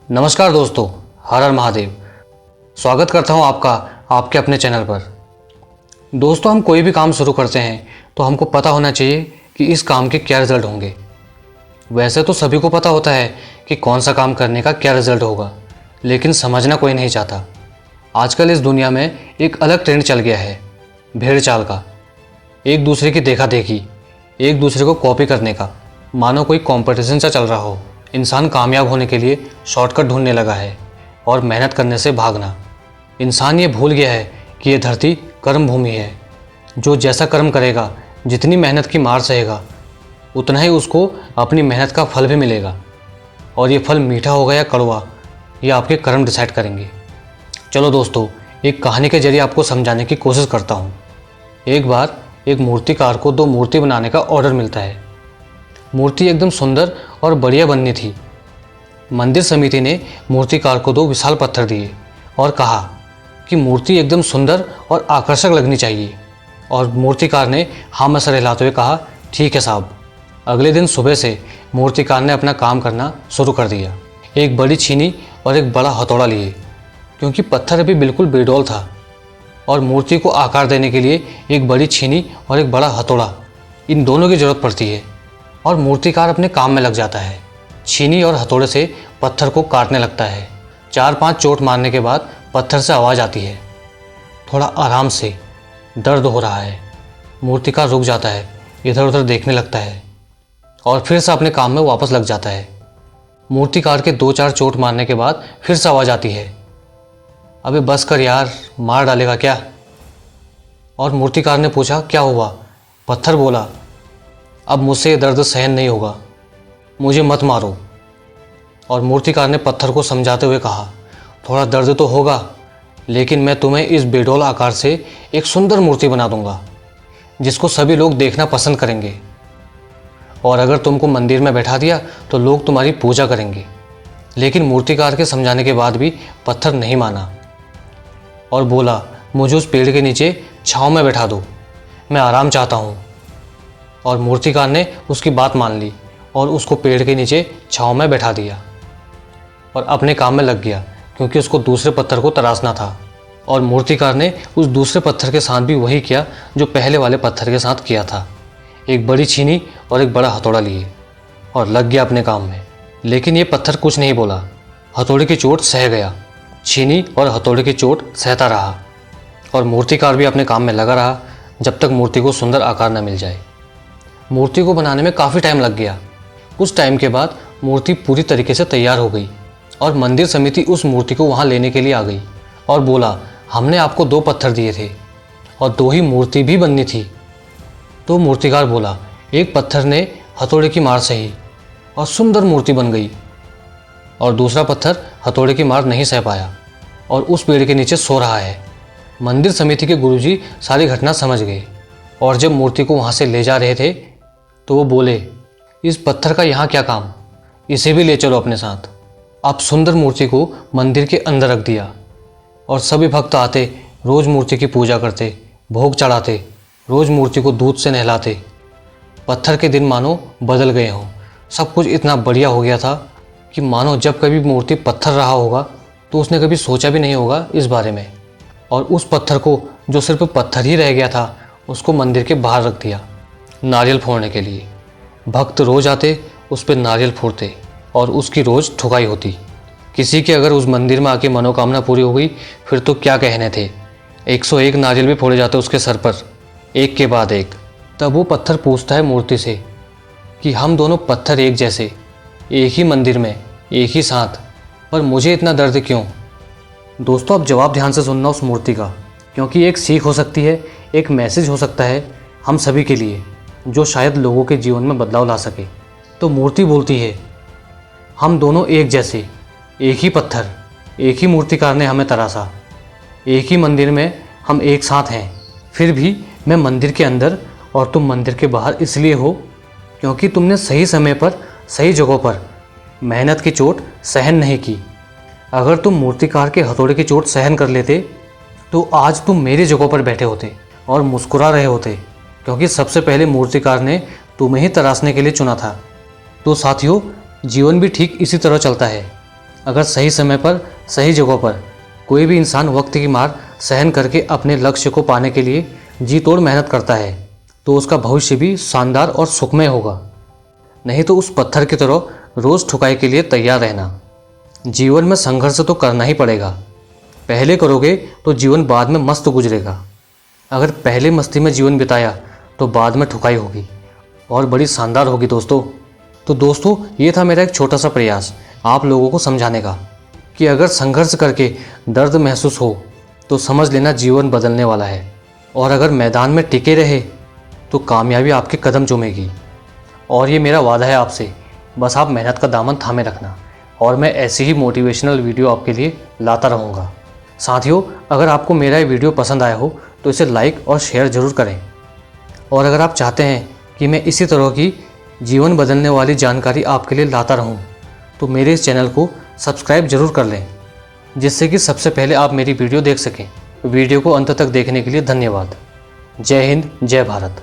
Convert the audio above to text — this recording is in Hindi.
नमस्कार दोस्तों, हर हर महादेव। स्वागत करता हूं आपका आपके अपने चैनल पर। दोस्तों, हम कोई भी काम शुरू करते हैं तो हमको पता होना चाहिए कि इस काम के क्या रिज़ल्ट होंगे। वैसे तो सभी को पता होता है कि कौन सा काम करने का क्या रिज़ल्ट होगा, लेकिन समझना कोई नहीं चाहता। आजकल इस दुनिया में एक अलग ट्रेंड चल गया है, भेड़ चाल का। एक दूसरे की देखा देखी, एक दूसरे को कॉपी करने का, मानो कोई कंपटीशन सा चल रहा हो। इंसान कामयाब होने के लिए शॉर्टकट ढूंढने लगा है और मेहनत करने से भागना। इंसान ये भूल गया है कि ये धरती कर्म भूमि है। जो जैसा कर्म करेगा, जितनी मेहनत की मार सहेगा, उतना ही उसको अपनी मेहनत का फल भी मिलेगा। और ये फल मीठा होगा या कड़वा, ये आपके कर्म डिसाइड करेंगे। चलो दोस्तों, एक कहानी के जरिए आपको समझाने की कोशिश करता हूँ। एक बार एक मूर्तिकार को 2 मूर्ति बनाने का ऑर्डर मिलता है। मूर्ति एकदम सुंदर और बढ़िया बननी थी। मंदिर समिति ने मूर्तिकार को 2 विशाल पत्थर दिए और कहा कि मूर्ति एकदम सुंदर और आकर्षक लगनी चाहिए। और मूर्तिकार ने हाँ में सर हिलाते हुए कहा, ठीक है साहब। अगले दिन सुबह से मूर्तिकार ने अपना काम करना शुरू कर दिया। एक बड़ी छीनी और एक बड़ा हथौड़ा लिए, क्योंकि पत्थर अभी बिल्कुल बेडौल था और मूर्ति को आकार देने के लिए एक बड़ी छीनी और एक बड़ा हथौड़ा, इन दोनों की ज़रूरत पड़ती है। और मूर्तिकार अपने काम में लग जाता है। छीनी और हथौड़े से पत्थर को काटने लगता है। 4-5 चोट मारने के बाद पत्थर से आवाज़ आती है, थोड़ा आराम से, दर्द हो रहा है। मूर्तिकार रुक जाता है, इधर उधर देखने लगता है और फिर से अपने काम में वापस लग जाता है। मूर्तिकार के 2-4 चोट मारने के बाद फिर से आवाज़ आती है, अबे बस कर यार, मार डालेगा क्या? और मूर्तिकार ने पूछा, क्या हुआ? पत्थर बोला, अब मुझसे ये दर्द सहन नहीं होगा, मुझे मत मारो। और मूर्तिकार ने पत्थर को समझाते हुए कहा, थोड़ा दर्द तो होगा, लेकिन मैं तुम्हें इस बेडौल आकार से एक सुंदर मूर्ति बना दूंगा, जिसको सभी लोग देखना पसंद करेंगे। और अगर तुमको मंदिर में बैठा दिया तो लोग तुम्हारी पूजा करेंगे। लेकिन मूर्तिकार के समझाने के बाद भी पत्थर नहीं माना और बोला, मुझे उस पेड़ के नीचे छाँव में बैठा दो, मैं आराम चाहता हूँ। और मूर्तिकार ने उसकी बात मान ली और उसको पेड़ के नीचे छाँव में बैठा दिया और अपने काम में लग गया, क्योंकि उसको दूसरे पत्थर को तराशना था। और मूर्तिकार ने उस दूसरे पत्थर के साथ भी वही किया जो पहले वाले पत्थर के साथ किया था। एक बड़ी छीनी और एक बड़ा हथौड़ा लिए और लग गया अपने काम में। लेकिन ये पत्थर कुछ नहीं बोला, हथौड़े की चोट सह गया। छीनी और हथौड़े की चोट सहता रहा और मूर्तिकार भी अपने काम में लगा रहा, जब तक मूर्ति को सुंदर आकार न मिल जाए। मूर्ति को बनाने में काफ़ी टाइम लग गया। कुछ टाइम के बाद मूर्ति पूरी तरीके से तैयार हो गई और मंदिर समिति उस मूर्ति को वहाँ लेने के लिए आ गई और बोला, हमने आपको 2 पत्थर दिए थे और 2 ही मूर्ति भी बननी थी। तो मूर्तिकार बोला, एक पत्थर ने हथौड़े की मार सही और सुंदर मूर्ति बन गई, और दूसरा पत्थर हथौड़े की मार नहीं सह पाया और उस पेड़ के नीचे सो रहा है। मंदिर समिति के गुरुजी सारी घटना समझ गए और जब मूर्ति को वहाँ से ले जा रहे थे तो वो बोले, इस पत्थर का यहाँ क्या काम, इसे भी ले चलो अपने साथ। अब सुंदर मूर्ति को मंदिर के अंदर रख दिया और सभी भक्त आते, रोज़ मूर्ति की पूजा करते, भोग चढ़ाते, रोज़ मूर्ति को दूध से नहलाते। पत्थर के दिन मानो बदल गए हों। सब कुछ इतना बढ़िया हो गया था कि मानो जब कभी मूर्ति पत्थर रहा होगा तो उसने कभी सोचा भी नहीं होगा इस बारे में। और उस पत्थर को, जो सिर्फ पत्थर ही रह गया था, उसको मंदिर के बाहर रख दिया नारियल फोड़ने के लिए। भक्त रोज़ आते, उस पर नारियल फोड़ते और उसकी रोज़ ठुकाई होती। किसी की अगर उस मंदिर में आके मनोकामना पूरी हो गई, फिर तो क्या कहने थे, 101 नारियल भी फोड़े जाते उसके सर पर, एक के बाद एक। तब वो पत्थर पूछता है मूर्ति से कि हम दोनों पत्थर एक जैसे, एक ही मंदिर में, एक ही साथ, पर मुझे इतना दर्द क्यों? दोस्तों, अब जवाब ध्यान से सुनना उस मूर्ति का, क्योंकि एक सीख हो सकती है, एक मैसेज हो सकता है हम सभी के लिए, जो शायद लोगों के जीवन में बदलाव ला सके। तो मूर्ति बोलती है, हम दोनों एक जैसे, एक ही पत्थर, एक ही मूर्तिकार ने हमें तराशा, एक ही मंदिर में हम एक साथ हैं। फिर भी मैं मंदिर के अंदर और तुम मंदिर के बाहर इसलिए हो क्योंकि तुमने सही समय पर, सही जगह पर मेहनत की चोट सहन नहीं की। अगर तुम मूर्तिकार के हथौड़े की चोट सहन कर लेते तो आज तुम मेरी जगह पर बैठे होते और मुस्कुरा रहे होते, क्योंकि सबसे पहले मूर्तिकार ने तुम्हें ही तराशने के लिए चुना था। तो साथियों, जीवन भी ठीक इसी तरह चलता है। अगर सही समय पर सही जगह पर कोई भी इंसान वक्त की मार सहन करके अपने लक्ष्य को पाने के लिए जी तोड़ मेहनत करता है तो उसका भविष्य भी शानदार और सुखमय होगा। नहीं तो उस पत्थर की तरह रोज़ ठुकाई के लिए तैयार रहना। जीवन में संघर्ष तो करना ही पड़ेगा। पहले करोगे तो जीवन बाद में मस्त गुजरेगा। अगर पहले मस्ती में जीवन बिताया तो बाद में ठुकाई होगी और बड़ी शानदार होगी दोस्तों। तो दोस्तों, ये था मेरा एक छोटा सा प्रयास आप लोगों को समझाने का कि अगर संघर्ष करके दर्द महसूस हो तो समझ लेना जीवन बदलने वाला है, और अगर मैदान में टिके रहे तो कामयाबी आपके कदम चूमेगी। और ये मेरा वादा है आपसे, बस आप मेहनत का दामन थामे रखना और मैं ऐसी ही मोटिवेशनल वीडियो आपके लिए लाता रहूँगा। साथियों, अगर आपको मेरा ये वीडियो पसंद आया हो तो इसे लाइक और शेयर ज़रूर करें। और अगर आप चाहते हैं कि मैं इसी तरह की जीवन बदलने वाली जानकारी आपके लिए लाता रहूं, तो मेरे इस चैनल को सब्सक्राइब जरूर कर लें, जिससे कि सबसे पहले आप मेरी वीडियो देख सकें। वीडियो को अंत तक देखने के लिए धन्यवाद। जय हिंद, जय भारत।